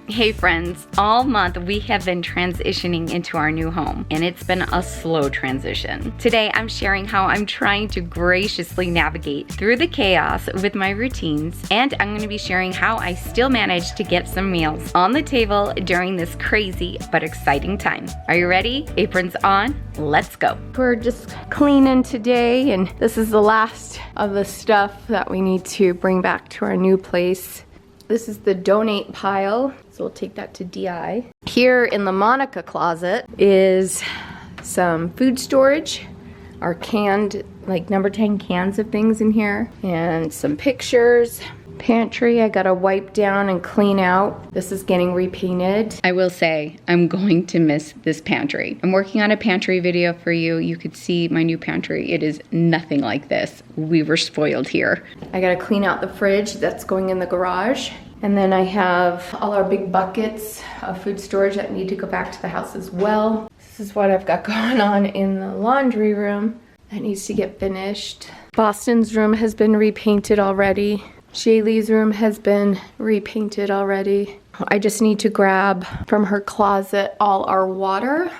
Hey friends, all month we have been transitioning into our new home, and it's been a slow transition. Today I'm sharing how I'm trying to graciously navigate through the chaos with my routines, and I'm going to be sharing how I still manage to get some meals on the table during this crazy but exciting time. Are you ready? Aprons on, let's go. We're just cleaning today, and this is the last of the stuff that we need to bring back to our new place. This is the donate pile, so we'll take that to DI. Here in the Monica closet is some food storage, our canned, like number 10 cans of things in here, and some pictures. Pantry, I gotta wipe down and clean out. This is getting repainted. I will say, I'm going to miss this pantry. I'm working on a pantry video for you. You could see my new pantry. It is nothing like this. We were spoiled here. I gotta clean out the fridge that's going in the garage. And then I have all our big buckets of food storage that need to go back to the house as well. This is what I've got going on in the laundry room that needs to get finished. Boston's room has been repainted already. Shaylee's room has been repainted already. I just need to grab from her closet all our water.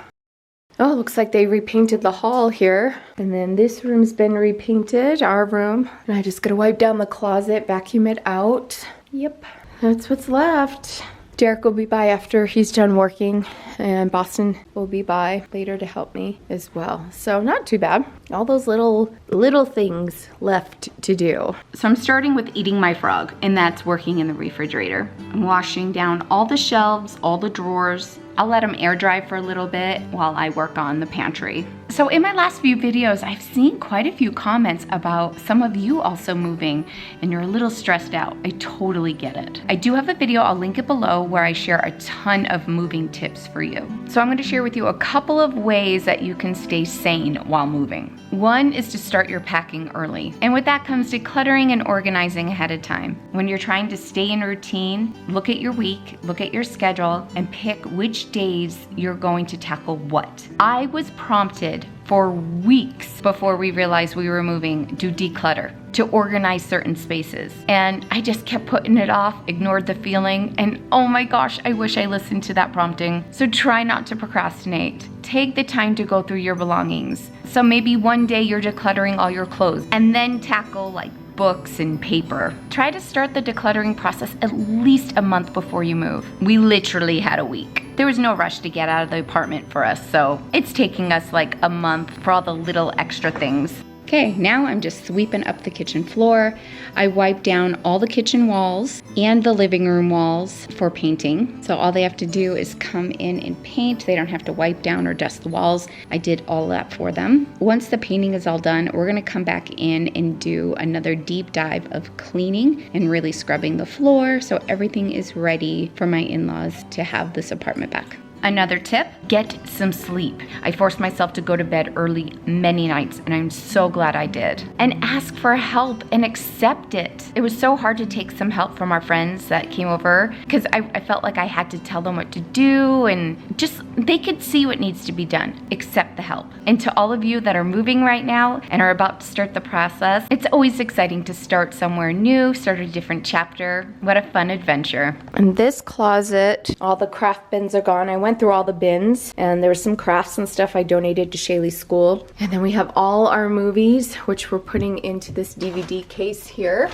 Oh, looks like they repainted the hall here. And then this room's been repainted, our room. And I just gotta wipe down the closet, vacuum it out. Yep, that's what's left. Derek will be by after he's done working, and Boston will be by later to help me as well. So not too bad. All those little things left to do. So I'm starting with eating my frog, and that's working in the refrigerator. I'm washing down all the shelves, all the drawers. I'll let them air dry for a little bit while I work on the pantry. So in my last few videos, I've seen quite a few comments about some of you also moving and you're a little stressed out. I totally get it. I do have a video, I'll link it below, where I share a ton of moving tips for you. So I'm going to share with you a couple of ways that you can stay sane while moving. One is to start your packing early. And with that comes decluttering and organizing ahead of time. When you're trying to stay in routine, look at your week, look at your schedule, and pick which days you're going to tackle what. I was prompted for weeks before we realized we were moving to declutter, to organize certain spaces. And I just kept putting it off, ignored the feeling, and oh my gosh, I wish I listened to that prompting. So try not to procrastinate. Take the time to go through your belongings. So maybe one day you're decluttering all your clothes, and then tackle like books and paper. Try to start the decluttering process at least a month before you move. We literally had a week. There was no rush to get out of the apartment for us, so it's taking us like a month for all the little extra things. Okay, now I'm just sweeping up the kitchen floor. I wiped down all the kitchen walls and the living room walls for painting. So all they have to do is come in and paint. They don't have to wipe down or dust the walls. I did all that for them. Once the painting is all done, we're gonna come back in and do another deep dive of cleaning and really scrubbing the floor so everything is ready for my in-laws to have this apartment back. Another tip, get some sleep. I forced myself to go to bed early many nights, and I'm so glad I did. And ask for help and accept it. It was so hard to take some help from our friends that came over because I felt like I had to tell them what to do, and just they could see what needs to be done. Accept the help. And to all of you that are moving right now and are about to start the process, it's always exciting to start somewhere new, start a different chapter. What a fun adventure. In this closet, all the craft bins are gone. I went through all the bins, and there was some crafts and stuff I donated to Shaylee's school. And then we have all our movies, which we're putting into this DVD case here.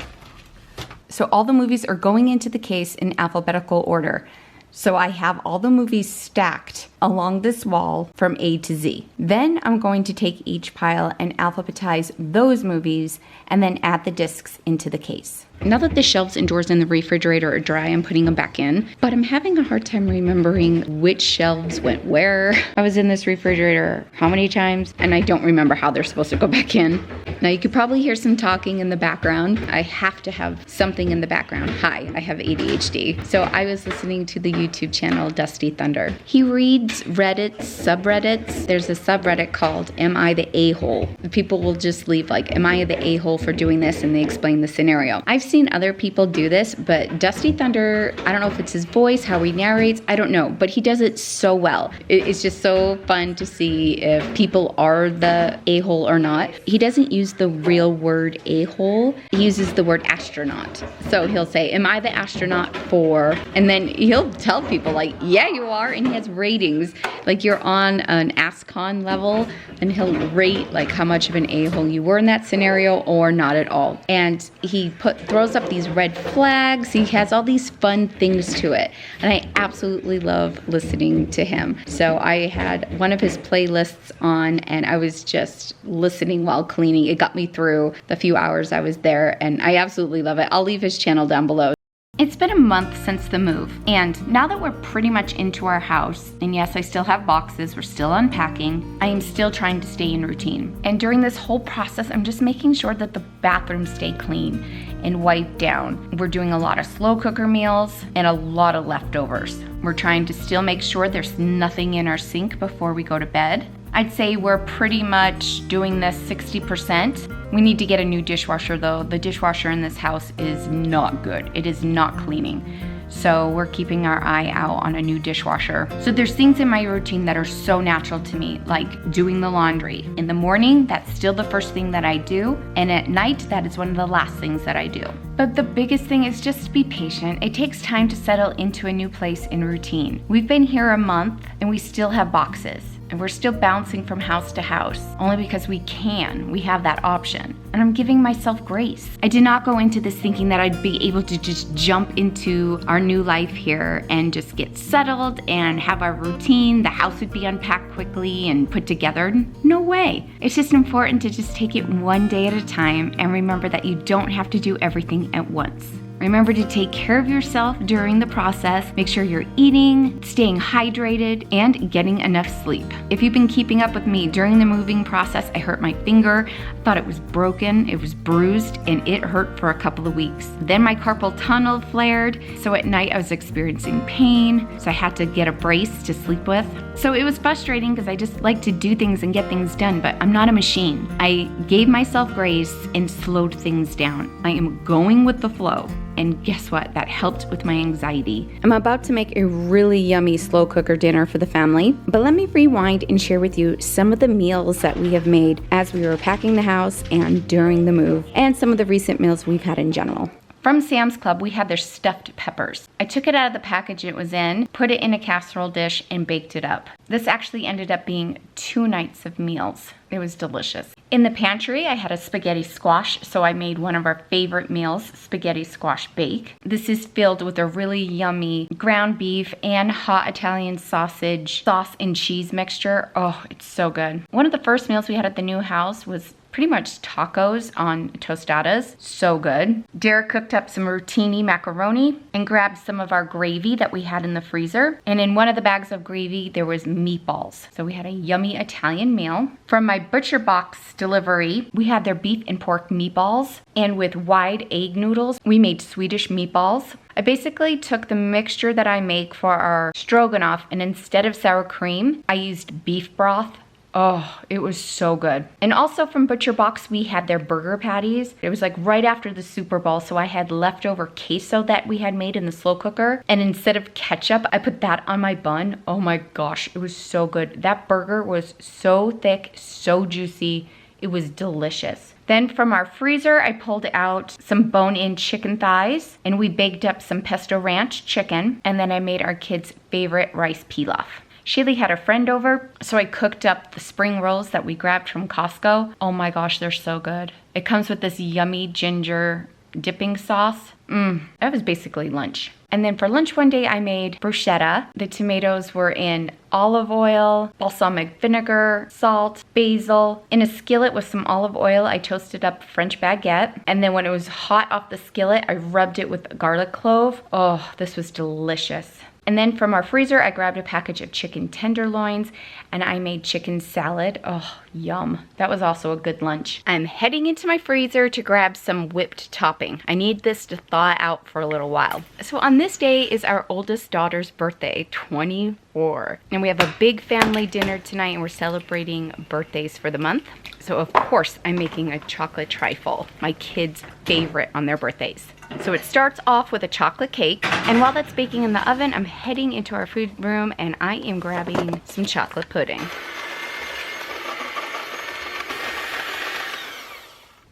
So all the movies are going into the case in alphabetical order. So I have all the movies stacked along this wall from A to Z. Then I'm going to take each pile and alphabetize those movies and then add the discs into the case. Now that the shelves and drawers in the refrigerator are dry, I'm putting them back in, but I'm having a hard time remembering which shelves went where. I was in this refrigerator how many times, and I don't remember how they're supposed to go back in. Now you could probably hear some talking in the background. I have to have something in the background. Hi, I have ADHD. So I was listening to the YouTube channel Dusty Thunder. He reads Reddit subreddits. There's a subreddit called Am I the A-hole? People will just leave like, am I the A-hole for doing this? And they explain the scenario. I've seen other people do this, but Dusty Thunder, I don't know if it's his voice, how he narrates, I don't know, but he does it so well. It's just so fun to see if people are the a-hole or not. He doesn't use the real word a-hole, he uses the word astronaut. So he'll say, am I the astronaut for, and then he'll tell tell people like, yeah, you are. And he has ratings. Like you're on an AskCon level and he'll rate like how much of an a-hole you were in that scenario or not at all. And he throws up these red flags. He has all these fun things to it. And I absolutely love listening to him. So I had one of his playlists on and I was just listening while cleaning. It got me through the few hours I was there and I absolutely love it. I'll leave his channel down below. It's been a month since the move, and now that we're pretty much into our house, and yes, I still have boxes, we're still unpacking, I am still trying to stay in routine. And during this whole process, I'm just making sure that the bathrooms stay clean and wiped down. We're doing a lot of slow cooker meals and a lot of leftovers. We're trying to still make sure there's nothing in our sink before we go to bed. I'd say we're pretty much doing this 60%. We need to get a new dishwasher though. The dishwasher in this house is not good. It is not cleaning. So we're keeping our eye out on a new dishwasher. So there's things in my routine that are so natural to me, like doing the laundry. In the morning, that's still the first thing that I do. And at night, that is one of the last things that I do. But the biggest thing is just to be patient. It takes time to settle into a new place in routine. We've been here a month and we still have boxes. And we're still bouncing from house to house, only because we can. We have that option. And I'm giving myself grace. I did not go into this thinking that I'd be able to just jump into our new life here and just get settled and have our routine. The house would be unpacked quickly and put together. No way. It's just important to just take it one day at a time and remember that you don't have to do everything at once. Remember to take care of yourself during the process. Make sure you're eating, staying hydrated, and getting enough sleep. If you've been keeping up with me during the moving process, I hurt my finger. I thought it was broken, it was bruised, and it hurt for a couple of weeks. Then my carpal tunnel flared, so at night I was experiencing pain, so I had to get a brace to sleep with. So it was frustrating because I just like to do things and get things done, but I'm not a machine. I gave myself grace and slowed things down. I am going with the flow. And guess what? That helped with my anxiety. I'm about to make a really yummy slow cooker dinner for the family, but let me rewind and share with you some of the meals that we have made as we were packing the house and during the move, and some of the recent meals we've had in general. From Sam's Club, we had their stuffed peppers. I took it out of the package it was in, put it in a casserole dish, and baked it up. This actually ended up being 2 nights of meals. It was delicious. In the pantry, I had a spaghetti squash, so I made one of our favorite meals, spaghetti squash bake. This is filled with a really yummy ground beef and hot Italian sausage sauce and cheese mixture. Oh, it's so good. One of the first meals we had at the new house was pretty much tacos on tostadas. So good. Derek cooked up some rotini macaroni and grabbed some of our gravy that we had in the freezer. And in one of the bags of gravy, there was meatballs. So we had a yummy Italian meal. From my butcher box delivery, we had their beef and pork meatballs. And with wide egg noodles, we made Swedish meatballs. I basically took the mixture that I make for our stroganoff, and instead of sour cream, I used beef broth. Oh, it was so good. And also from Butcher Box, we had their burger patties. It was like right after the Super Bowl, so I had leftover queso that we had made in the slow cooker. And instead of ketchup, I put that on my bun. Oh my gosh, it was so good. That burger was so thick, so juicy. It was delicious. Then from our freezer, I pulled out some bone-in chicken thighs, and we baked up some pesto ranch chicken. And then I made our kids' favorite rice pilaf. Shaylee had a friend over, so I cooked up the spring rolls that we grabbed from Costco. Oh my gosh, they're so good. It comes with this yummy ginger dipping sauce. That was basically lunch. And then for lunch one day, I made bruschetta. The tomatoes were in olive oil, balsamic vinegar, salt, basil. In a skillet with some olive oil, I toasted up French baguette. And then when it was hot off the skillet, I rubbed it with garlic clove. Oh, this was delicious. And then from our freezer, I grabbed a package of chicken tenderloins and I made chicken salad. Oh, yum. That was also a good lunch. I'm heading into my freezer to grab some whipped topping. I need this to thaw out for a little while. So on this day is our oldest daughter's birthday, 24. And we have a big family dinner tonight and we're celebrating birthdays for the month. So of course I'm making a chocolate trifle, my kids' favorite on their birthdays. So it starts off with a chocolate cake, and while that's baking in the oven, I'm heading into our food room and I am grabbing some chocolate pudding.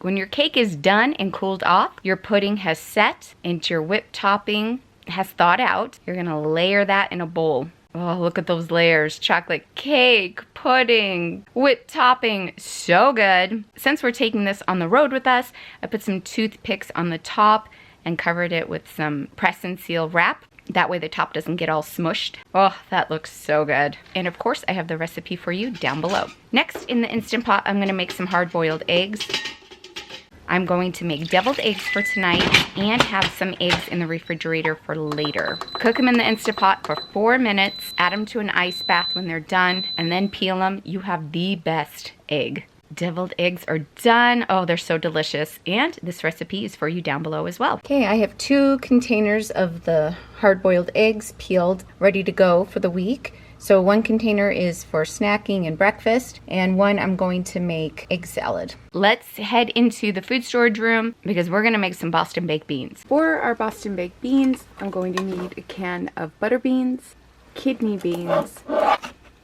When your cake is done and cooled off, your pudding has set, and your whipped topping has thawed out. You're gonna layer that in a bowl. Oh, look at those layers. Chocolate cake, pudding, whipped topping, so good. Since we're taking this on the road with us, I put some toothpicks on the top and covered it with some press and seal wrap. That way the top doesn't get all smushed. Oh, that looks so good. And of course, I have the recipe for you down below. Next, in the Instant Pot, I'm gonna make some hard-boiled eggs. I'm going to make deviled eggs for tonight and have some eggs in the refrigerator for later. Cook them in the Instant Pot for 4 minutes, add them to an ice bath when they're done, and then peel them. You have the best egg. Deviled eggs are done. Oh, they're so delicious. And this recipe is for you down below as well. Okay, I have 2 containers of the hard-boiled eggs peeled, ready to go for the week. So 1 container is for snacking and breakfast, and 1 I'm going to make egg salad. Let's head into the food storage room because we're gonna make some Boston baked beans. For our Boston baked beans, I'm going to need a can of butter beans, kidney beans,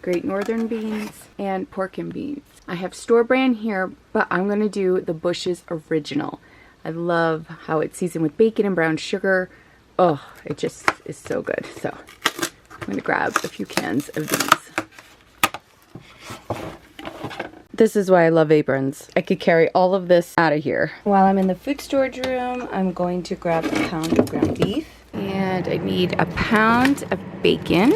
Great Northern beans, and pork and beans. I have store brand here, but I'm gonna do the Bush's Original. I love how it's seasoned with bacon and brown sugar. Oh, it just is so good. So I'm gonna grab a few cans of these. This is why I love Aprons. I could carry all of this out of here. While I'm in the food storage room, I'm going to grab a pound of ground beef. And I need a pound of bacon.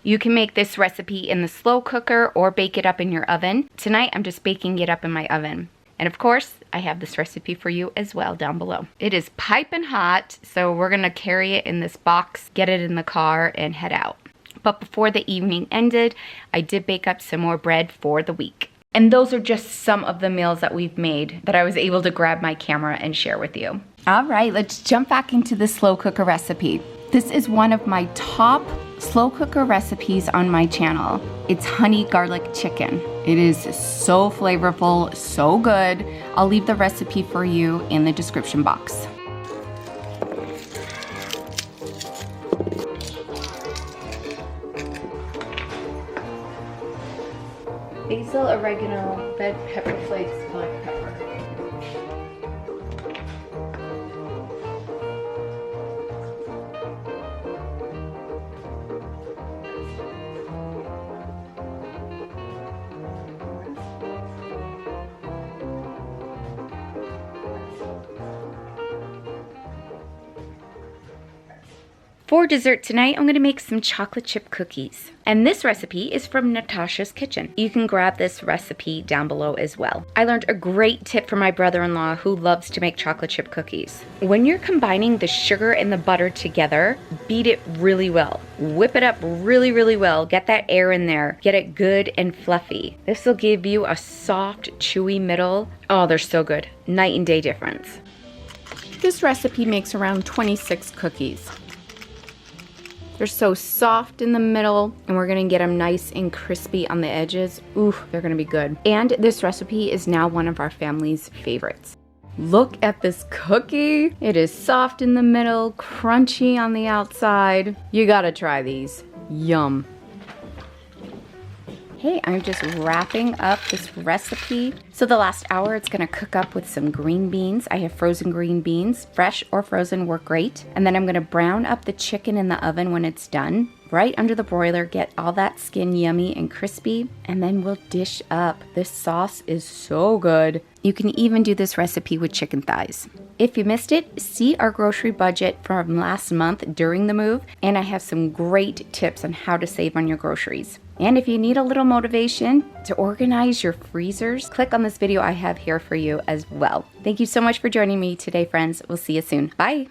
You can make this recipe in the slow cooker or bake it up in your oven. Tonight, I'm just baking it up in my oven. And of course, I have this recipe for you as well down below. It is piping hot, so we're gonna carry it in this box, get it in the car, and head out. But before the evening ended, I did bake up some more bread for the week. And those are just some of the meals that we've made that I was able to grab my camera and share with you. All right, let's jump back into the slow cooker recipe. This is one of my top slow cooker recipes on my channel. It's honey garlic chicken. It is so flavorful, so good. I'll leave the recipe for you in the description box. Basil, oregano, red pepper flakes, black pepper. For dessert tonight, I'm gonna make some chocolate chip cookies. And this recipe is from Natasha's Kitchen. You can grab this recipe down below as well. I learned a great tip from my brother-in-law who loves to make chocolate chip cookies. When you're combining the sugar and the butter together, beat it really well. Whip it up really, really well. Get that air in there. Get it good and fluffy. This will give you a soft, chewy middle. Oh, they're so good. Night and day difference. This recipe makes around 26 cookies. They're so soft in the middle, and we're gonna get them nice and crispy on the edges. Ooh, they're gonna be good. And this recipe is now one of our family's favorites. Look at this cookie. It is soft in the middle, crunchy on the outside. You gotta try these. Yum. Hey, I'm just wrapping up this recipe. So the last hour, it's gonna cook up with some green beans. I have frozen green beans. Fresh or frozen work great. And then I'm gonna brown up the chicken in the oven when it's done. Right under the broiler, get all that skin yummy and crispy. And then we'll dish up. This sauce is so good. You can even do this recipe with chicken thighs. If you missed it, see our grocery budget from last month during the move. And I have some great tips on how to save on your groceries. And if you need a little motivation to organize your freezers, click on this video I have here for you as well. Thank you so much for joining me today, friends. We'll see you soon. Bye.